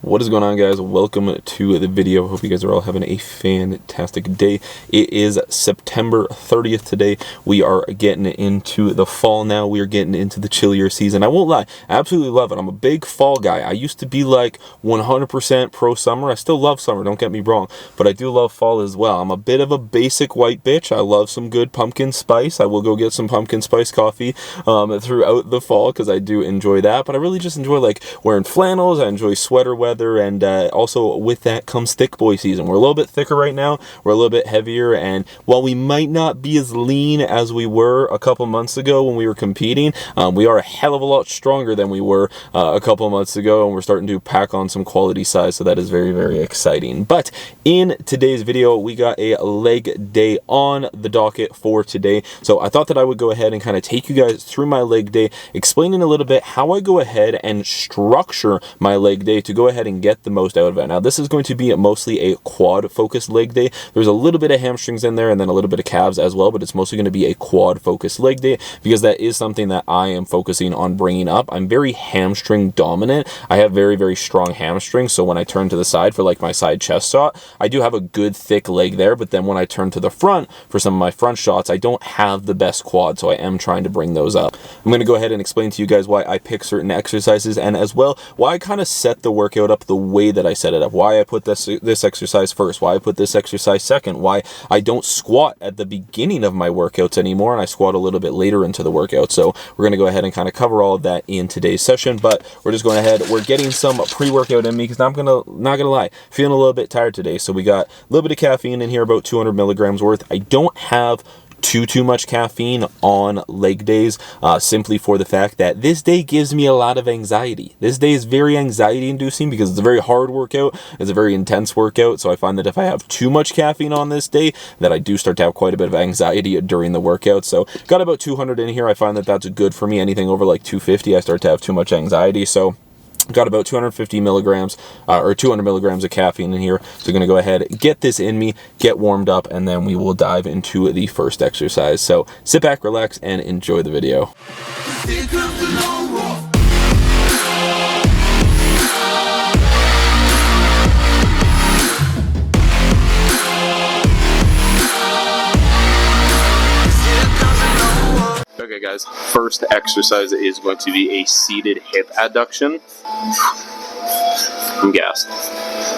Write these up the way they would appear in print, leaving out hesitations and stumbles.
What is going on, guys? Welcome to the video. Hope you guys are all having a fantastic day. It is September 30th today. We are getting into the fall now. We are getting into the chillier season. I won't lie, I absolutely love it. I'm a big fall guy. I used to be like 100% pro summer. I still love summer, don't get me wrong, but I do love fall as well. I'm a bit of a basic white bitch. I love some good pumpkin spice. I will go get some pumpkin spice coffee throughout the fall because I do enjoy that, but I really just enjoy like wearing flannels. I enjoy sweater weather. And also with that comes thick boy season. We're a little bit thicker right now. We're a little bit heavier, and while we might not be as lean as we were a couple months ago when we were competing, we are a hell of a lot stronger than we were a couple months ago, and we're starting to pack on some quality size, so that is very, very exciting. But in today's video, we got a leg day on the docket for today, so I thought that I would go ahead and kind of take you guys through my leg day, explaining a little bit how I go ahead and structure my leg day to go ahead and get the most out of it. Now, this is going to be mostly a quad focused leg day. There's a little bit of hamstrings in there and then a little bit of calves as well, but it's mostly going to be a quad focused leg day because that is something that I am focusing on bringing up. I'm very hamstring dominant. I have very, very strong hamstrings, so when I turn to the side for like my side chest shot, I do have a good thick leg there, but then when I turn to the front for some of my front shots, I don't have the best quad, so I am trying to bring those up. I'm going to go ahead and explain to you guys why I pick certain exercises, and as well why I kind of set the workout up the way that I set it up, why I put this exercise first, why I put this exercise second, why I don't squat at the beginning of my workouts anymore and I squat a little bit later into the workout. So we're going to go ahead and kind of cover all of that in today's session, but we're just going ahead, we're getting some pre-workout in me because not gonna lie, feeling a little bit tired today. So we got a little bit of caffeine in here, about 200 milligrams worth. I don't have too much caffeine on leg days, simply for the fact that this day gives me a lot of anxiety. This day is very anxiety inducing because it's a very hard workout. It's a very intense workout. So I find that if I have too much caffeine on this day, that I do start to have quite a bit of anxiety during the workout. So got about 200 in here. I find that that's good for me. Anything over like 250, I start to have too much anxiety. So got about 250 milligrams or 200 milligrams of caffeine in here. So I'm going to go ahead, get this in me, get warmed up, and then we will dive into the first exercise. So sit back, relax, and enjoy the video. Okay guys, first exercise is going to be a seated hip adduction. I'm gassed.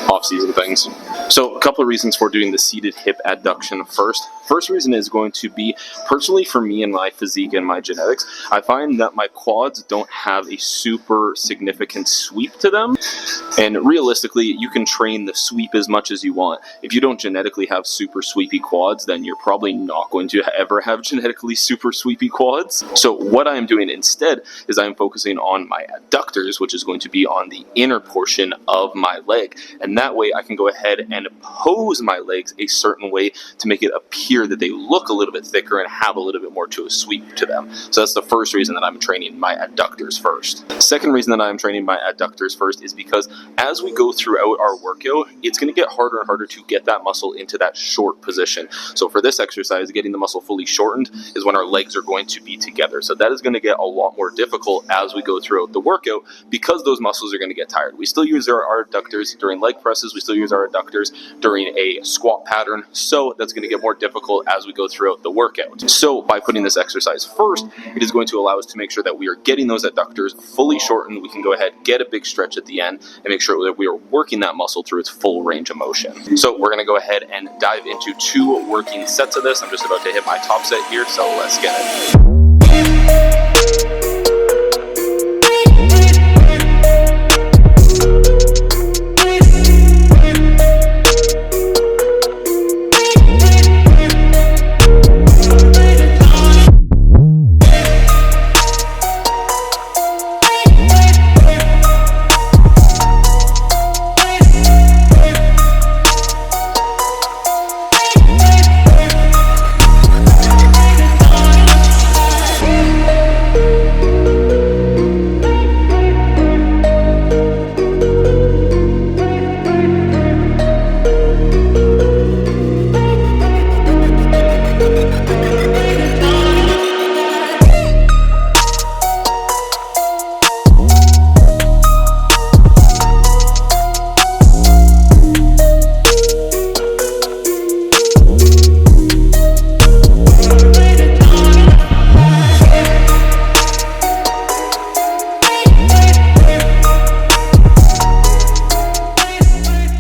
Off-season things. So a couple of reasons for doing the seated hip adduction first. First reason is going to be, personally for me and my physique and my genetics, I find that my quads don't have a super significant sweep to them. And realistically, you can train the sweep as much as you want. If you don't genetically have super sweepy quads, then you're probably not going to ever have genetically super sweepy quads. So what I'm doing instead is I'm focusing on my adductors, which is going to be on the inner portion of my leg. And that way I can go ahead and pose my legs a certain way to make it appear that they look a little bit thicker and have a little bit more to a sweep to them. So that's the first reason that I'm training my adductors first. Second reason that I'm training my adductors first is because as we go throughout our workout, it's going to get harder and harder to get that muscle into that short position. So for this exercise, getting the muscle fully shortened is when our legs are going to be together. So that is going to get a lot more difficult as we go throughout the workout because those muscles are going to get tired. We still use our adductors during leg presses. We still use our adductors during a squat pattern. So that's going to get more difficult as we go throughout the workout. So by putting this exercise first, it is going to allow us to make sure that we are getting those adductors fully shortened. We can go ahead, get a big stretch at the end, and make sure that we are working that muscle through its full range of motion. So we're going to go ahead and dive into 2 working sets of this. I'm just about to hit my top set here, so let's get it.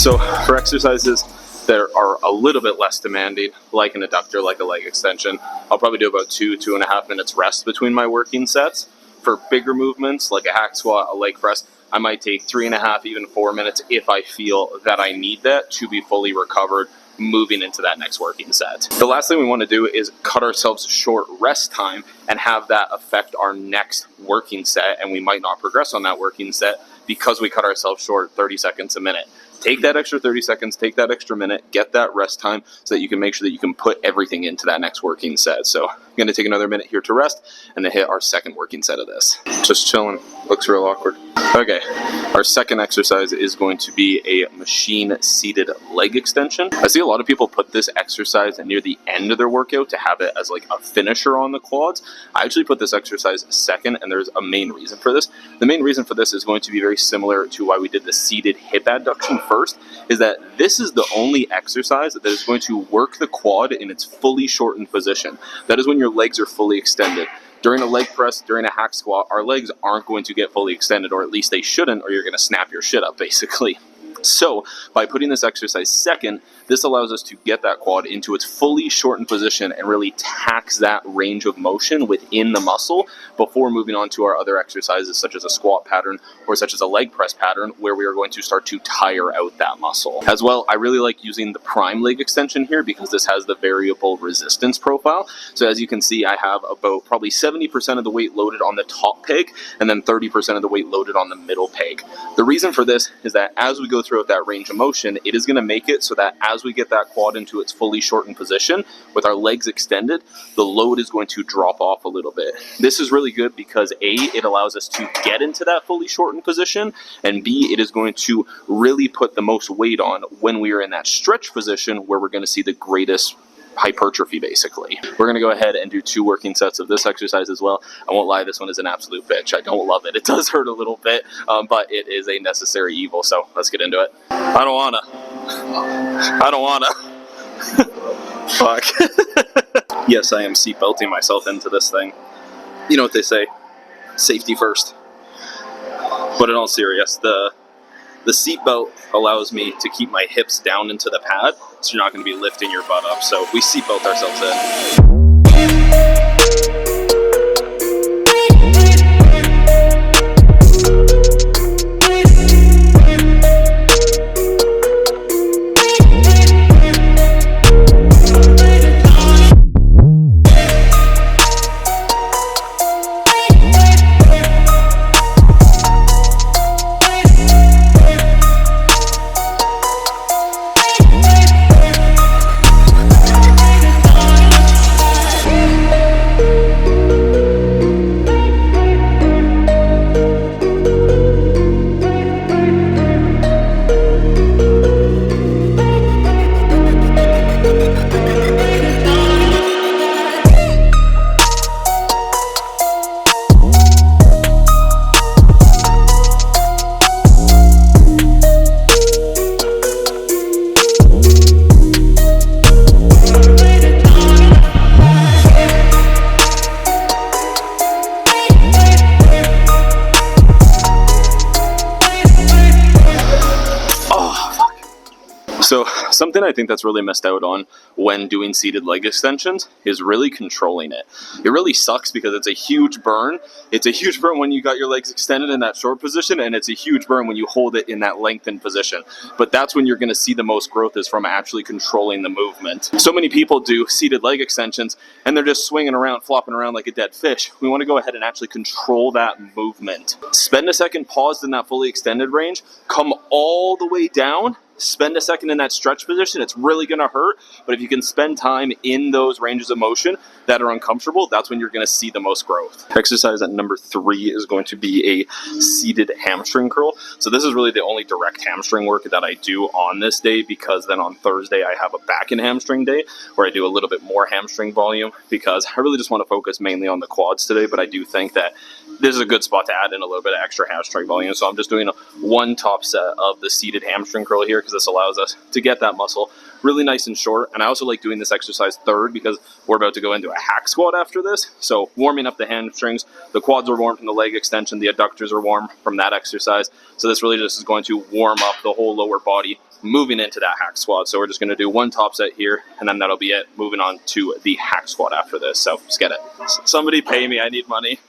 So for exercises that are a little bit less demanding, like an adductor, like a leg extension, I'll probably do about 2.5 minutes rest between my working sets. For bigger movements, like a hack squat, a leg press, I might take 3.5, even 4 minutes if I feel that I need that to be fully recovered moving into that next working set. The last thing we want to do is cut ourselves short rest time and have that affect our next working set, and we might not progress on that working set because we cut ourselves short 30 seconds a minute. Take that extra 30 seconds, take that extra minute, get that rest time so that you can make sure that you can put everything into that next working set. So I'm going to take another minute here to rest and then hit our second working set of this. Just chilling. Looks real awkward. Okay, our second exercise is going to be a machine seated leg extension. I see a lot of people put this exercise near the end of their workout to have it as like a finisher on the quads. I actually put this exercise second, and there's a main reason for this. The main reason for this is going to be very similar to why we did the seated hip adduction first, is that this is the only exercise that is going to work the quad in its fully shortened position. That is when your legs are fully extended. During a leg press, during a hack squat, our legs aren't going to get fully extended, or at least they shouldn't, or you're going to snap your shit up, basically. So by putting this exercise second, this allows us to get that quad into its fully shortened position and really tax that range of motion within the muscle before moving on to our other exercises, such as a squat pattern or such as a leg press pattern, where we are going to start to tire out that muscle. As well, I really like using the prime leg extension here because this has the variable resistance profile. So as you can see, I have about probably 70% of the weight loaded on the top peg and then 30% of the weight loaded on the middle peg. The reason for this is that as we go throughout that range of motion, it is going to make it so that as we get that quad into its fully shortened position with our legs extended, the load is going to drop off a little bit. This is really good because A, it allows us to get into that fully shortened position, and B, it is going to really put the most weight on when we are in that stretch position where we're going to see the greatest hypertrophy, basically. We're going to go ahead and do 2 working sets of this exercise as well. I won't lie, this one is an absolute bitch. I don't love it. It does hurt a little bit, but it is a necessary evil, so let's get into it. I don't wanna. Fuck. Yes, I am seatbelting myself into this thing. You know what they say, safety first. But in all seriousness, the seatbelt allows me to keep my hips down into the pad, so you're not going to be lifting your butt up. So we seatbelt ourselves in. So something I think that's really missed out on when doing seated leg extensions is really controlling it. It really sucks because it's a huge burn. It's a huge burn when you got your legs extended in that short position, and it's a huge burn when you hold it in that lengthened position. But that's when you're going to see the most growth, is from actually controlling the movement. So many people do seated leg extensions and they're just swinging around, flopping around like a dead fish. We want to go ahead and actually control that movement. Spend a second paused in that fully extended range, come all the way down, spend a second in that stretch position. It's really going to hurt, but if you can spend time in those ranges of motion that are uncomfortable, that's when you're going to see the most growth. Exercise at number 3 is going to be a seated hamstring curl. So this is really the only direct hamstring work that I do on this day, because then on Thursday I have a back and hamstring day where I do a little bit more hamstring volume, because I really just want to focus mainly on the quads today. But I do think that this is a good spot to add in a little bit of extra hamstring volume. So I'm just doing one top set of the seated hamstring curl here, because this allows us to get that muscle really nice and short. And I also like doing this exercise third because we're about to go into a hack squat after this. So warming up the hamstrings, the quads are warm from the leg extension, the adductors are warm from that exercise. So this really just is going to warm up the whole lower body moving into that hack squat. So we're just going to do one top set here, and then that'll be it. Moving on to the hack squat after this. So just get it. Somebody pay me. I need money.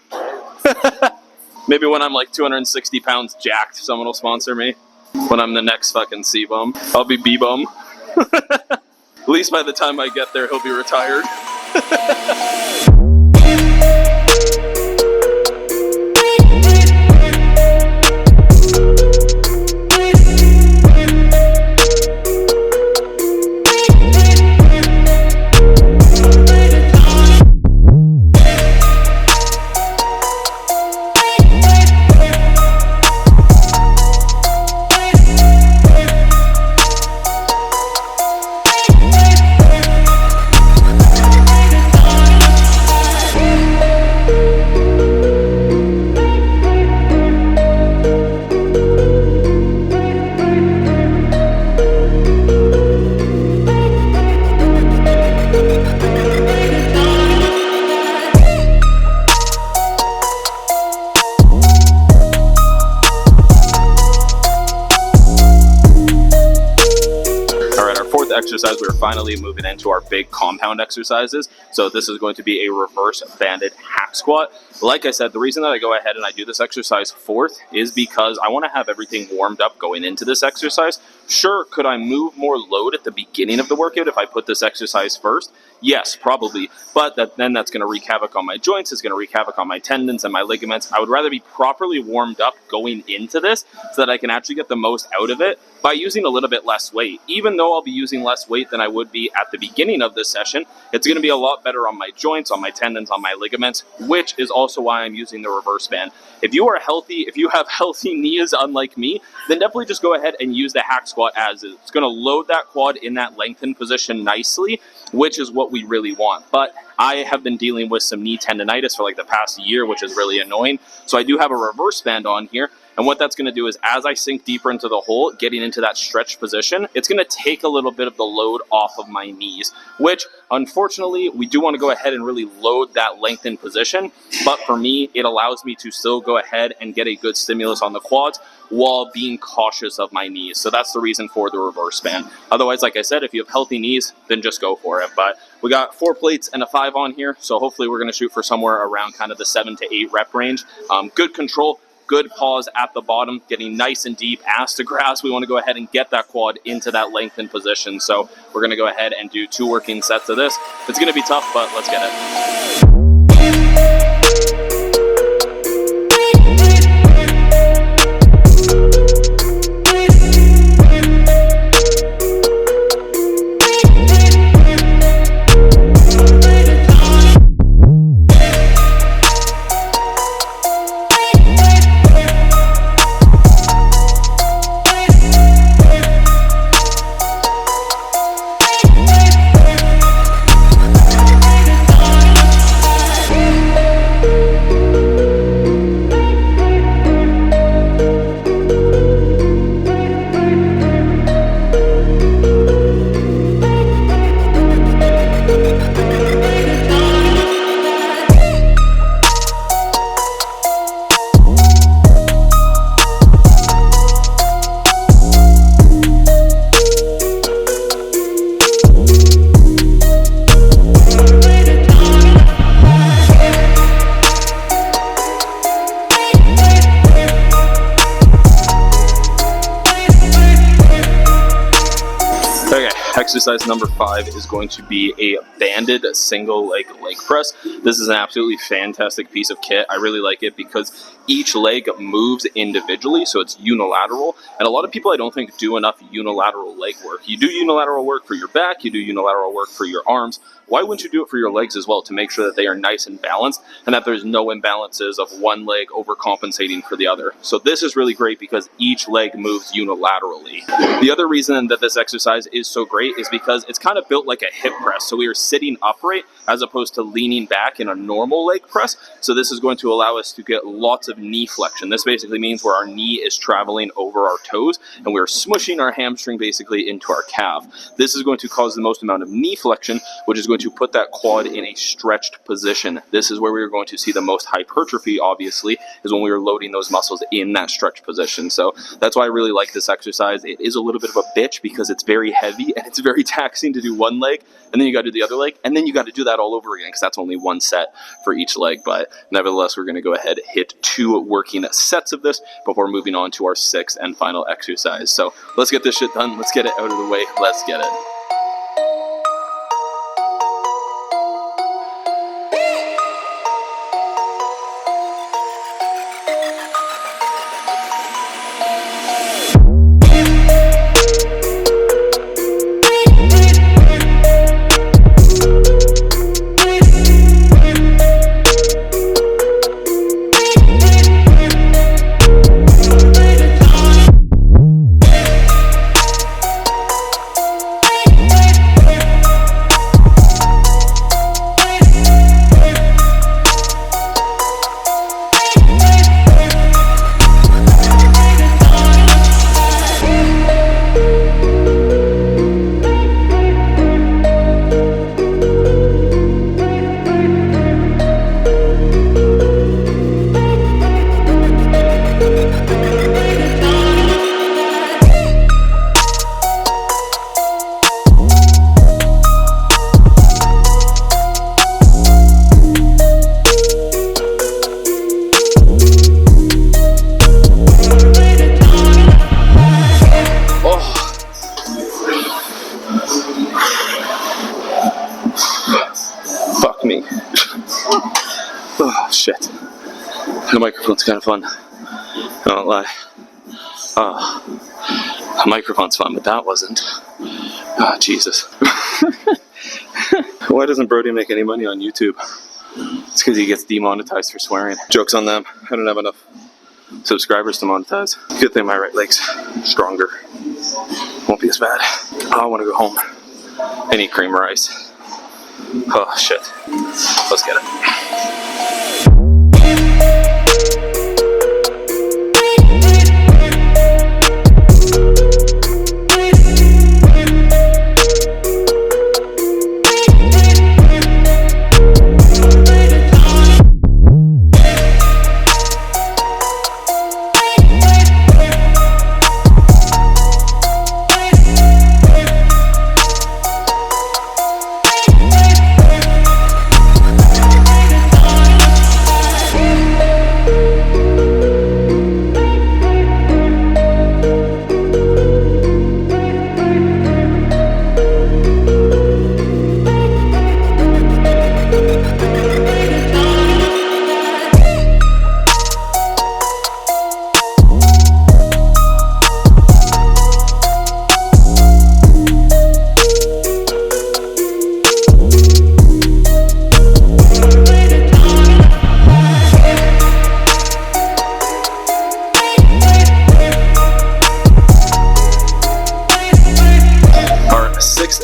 Maybe when I'm like 260 pounds jacked, someone will sponsor me. When I'm the next fucking C-bum, I'll be B-bum. At least by the time I get there, he'll be retired. Exercise, we're finally moving into our big compound exercises. So this is going to be a reverse banded hack squat. Like I said, the reason that I go ahead and I do this exercise fourth is because I want to have everything warmed up going into this exercise. Sure, could I move more load at the beginning of the workout if I put this exercise first? Yes, probably. But then that's going to wreak havoc on my joints. It's going to wreak havoc on my tendons and my ligaments. I would rather be properly warmed up going into this so that I can actually get the most out of it by using a little bit less weight. Even though I'll be using less weight than I would be at the beginning of this session, it's going to be a lot better on my joints, on my tendons, on my ligaments, which is also why I'm using the reverse band. If you are healthy, if you have healthy knees unlike me, then definitely just go ahead and use the hack squat as is. It's going to load that quad in that lengthened position nicely, which is what we really want. But I have been dealing with some knee tendonitis for like the past year, which is really annoying. So I do have a reverse band on here. And what that's going to do is as I sink deeper into the hole, getting into that stretch position, it's going to take a little bit of the load off of my knees, which unfortunately we do want to go ahead and really load that lengthened position. But for me, it allows me to still go ahead and get a good stimulus on the quads while being cautious of my knees. So that's the reason for the reverse band. Otherwise, like I said, if you have healthy knees, then just go for it. But we got 4 plates and a 5 on here. So hopefully we're going to shoot for somewhere around kind of the 7 to 8 rep range. Good control. Good pause at the bottom, getting nice and deep, ass to grass. We want to go ahead and get that quad into that lengthened position. So we're going to go ahead and do 2 working sets of this. It's going to be tough, but let's get it. Exercise number 5 is going to be a banded single leg press. This is an absolutely fantastic piece of kit. I really like it because each leg moves individually, so it's unilateral. And a lot of people, I don't think, do enough unilateral leg work. You do unilateral work for your back, you do unilateral work for your arms. Why wouldn't you do it for your legs as well to make sure that they are nice and balanced and that there's no imbalances of one leg overcompensating for the other? So this is really great because each leg moves unilaterally. The other reason that this exercise is so great great is because it's kind of built like a hip press. So we are sitting upright as opposed to leaning back in a normal leg press. So this is going to allow us to get lots of knee flexion. This basically means where our knee is traveling over our toes and we're smushing our hamstring basically into our calf. This is going to cause the most amount of knee flexion, which is going to put that quad in a stretched position. This is where we are going to see the most hypertrophy, obviously, is when we are loading those muscles in that stretched position. So that's why I really like this exercise. It is a little bit of a bitch because it's very heavy and it's very taxing to do one leg, and then you got to do the other leg, and then you got to do that all over again because that's only one set for each leg. But nevertheless, we're going to go ahead and hit 2 working sets of this before moving on to our 6th and final exercise. So let's get this shit done. Let's get it out of the way. Let's get it. Fuck me. Oh, shit. The microphone's kind of fun. I won't lie. The microphone's fun, but that wasn't. Oh, Jesus. Why doesn't Brody make any money on YouTube? It's because he gets demonetized for swearing. Joke's on them. I don't have enough subscribers to monetize. Good thing my right leg's stronger. Won't be as bad. I want to go home. I need cream rice. Oh, shit. Let's get it.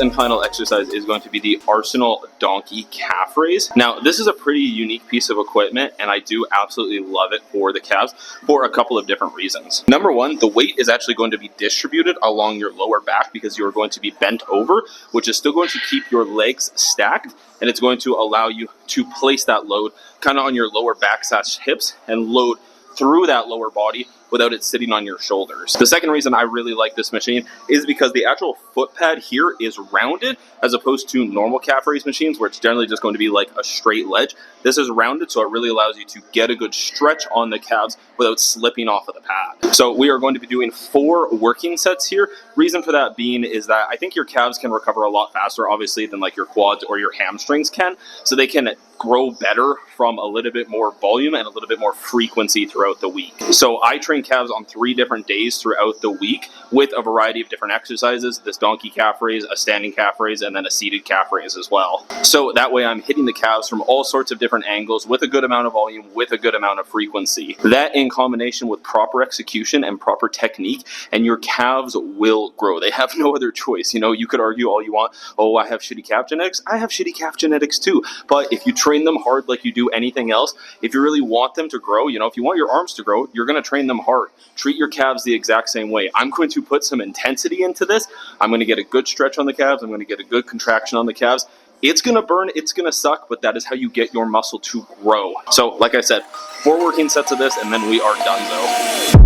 And final exercise is going to be the Arsenal donkey calf raise. Now, this is a pretty unique piece of equipment, and I do absolutely love it for the calves for a couple of different reasons. Number one, the weight is actually going to be distributed along your lower back because you're going to be bent over, which is still going to keep your legs stacked, and it's going to allow you to place that load kind of on your lower back / hips and load through that lower body without it sitting on your shoulders. The second reason I really like this machine is because the actual foot pad here is rounded as opposed to normal calf raise machines where it's generally just going to be like a straight ledge. This is rounded, so it really allows you to get a good stretch on the calves without slipping off of the pad. So we are going to be doing 4 working sets here. Reason for that being is that I think your calves can recover a lot faster, obviously, than like your quads or your hamstrings can. So they can grow better from a little bit more volume and a little bit more frequency throughout the week. So I train calves on 3 different days throughout the week with a variety of different exercises, this donkey calf raise, a standing calf raise, and then a seated calf raise as well. So that way I'm hitting the calves from all sorts of different angles with a good amount of volume, with a good amount of frequency. That in combination with proper execution and proper technique, and your calves will grow. They have no other choice. You know, you could argue all you want, oh, I have shitty calf genetics. I have shitty calf genetics too. But if you train them hard like you do anything else, if you really want them to grow, you know, if you want your arms to grow, you're going to train them hard. Treat your calves the exact same way. I'm going to put some intensity into this. I'm going to get a good stretch on the calves. I'm going to get a good contraction on the calves. It's going to burn, it's going to suck, but that is how you get your muscle to grow. So, like I said, 4 working sets of this, and then we are done,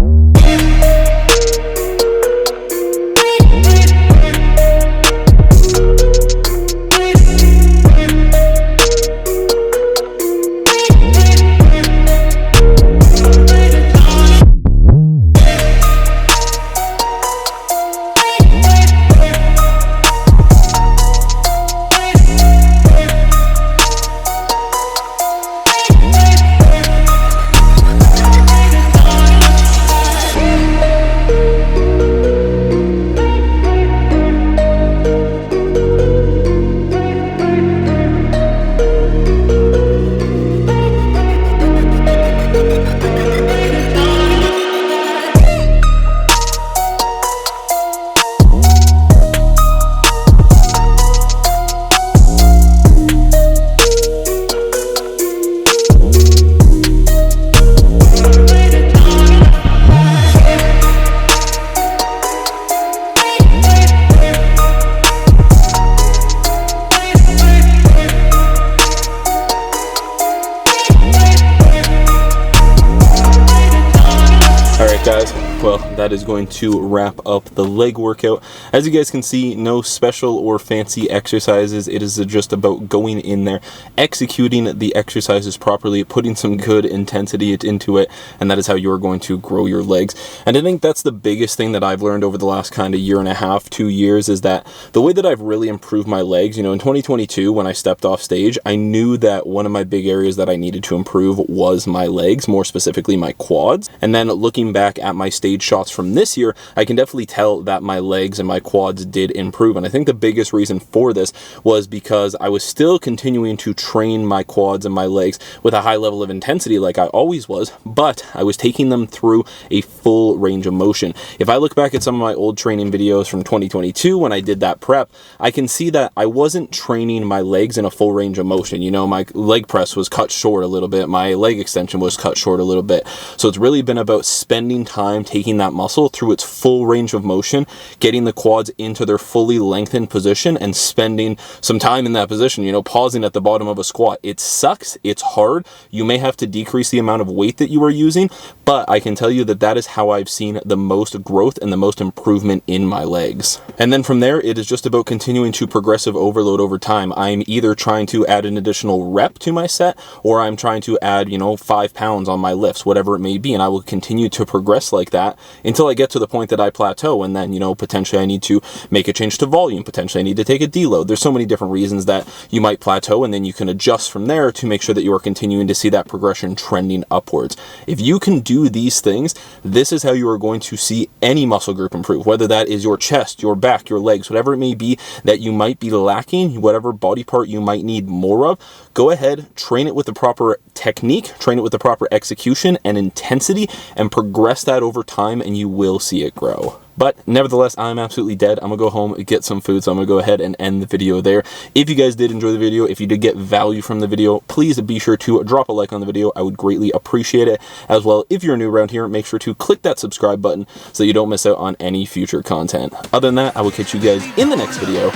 Guys, well, that is going to wrap up the leg workout. As you guys can see, no special or fancy exercises. It is just about going in there, executing the exercises properly, putting some good intensity into it, and that is how you're going to grow your legs. And I think that's the biggest thing that I've learned over the last kind of year and a half, 2 years, is that the way that I've really improved my legs, you know, in 2022, when I stepped off stage, I knew that one of my big areas that I needed to improve was my legs, more specifically my quads. And then looking back at my stage shots from this year, I can definitely tell that my legs and my quads did improve. And I think the biggest reason for this was because I was still continuing to train my quads and my legs with a high level of intensity like I always was, but I was taking them through a full range of motion. If I look back at some of my old training videos from 2022 when I did that prep, I can see that I wasn't training my legs in a full range of motion. You know, my leg press was cut short a little bit, my leg extension was cut short a little bit. So it's really been about spending time taking that muscle through its full range of motion, getting the quads into their fully lengthened position, and spending some time in that position, you know, pausing at the bottom of a squat. It sucks, it's hard, you may have to decrease the amount of weight that you are using, but I can tell you that that is how I've seen the most growth and the most improvement in my legs. And then from there, it is just about continuing to progressive overload over time. I'm either trying to add an additional rep to my set, or I'm trying to add, you know, 5 pounds on my lifts, whatever it may be, and I will continue to progress like that until I get to the point that I plateau, and then, you know, potentially I need to make a change to volume, potentially I need to take a deload. There's so many different reasons that you might plateau, and then you can adjust from there to make sure that you are continuing to see that progression trending upwards. If you can do these things, this is how you are going to see any muscle group improve, whether that is your chest, your back, your legs, whatever it may be that you might be lacking, whatever body part you might need more of. Go ahead, train it with the proper technique, train it with the proper execution and intensity, and progress that over time, and you will see it grow. But nevertheless, I'm absolutely dead. I'm gonna go home and get some food, so I'm gonna go ahead and end the video there. If you guys did enjoy the video, if you did get value from the video, please be sure to drop a like on the video. I would greatly appreciate it. As well, if you're new around here, make sure to click that subscribe button so you don't miss out on any future content. Other than that, I will catch you guys in the next video.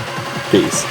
Peace.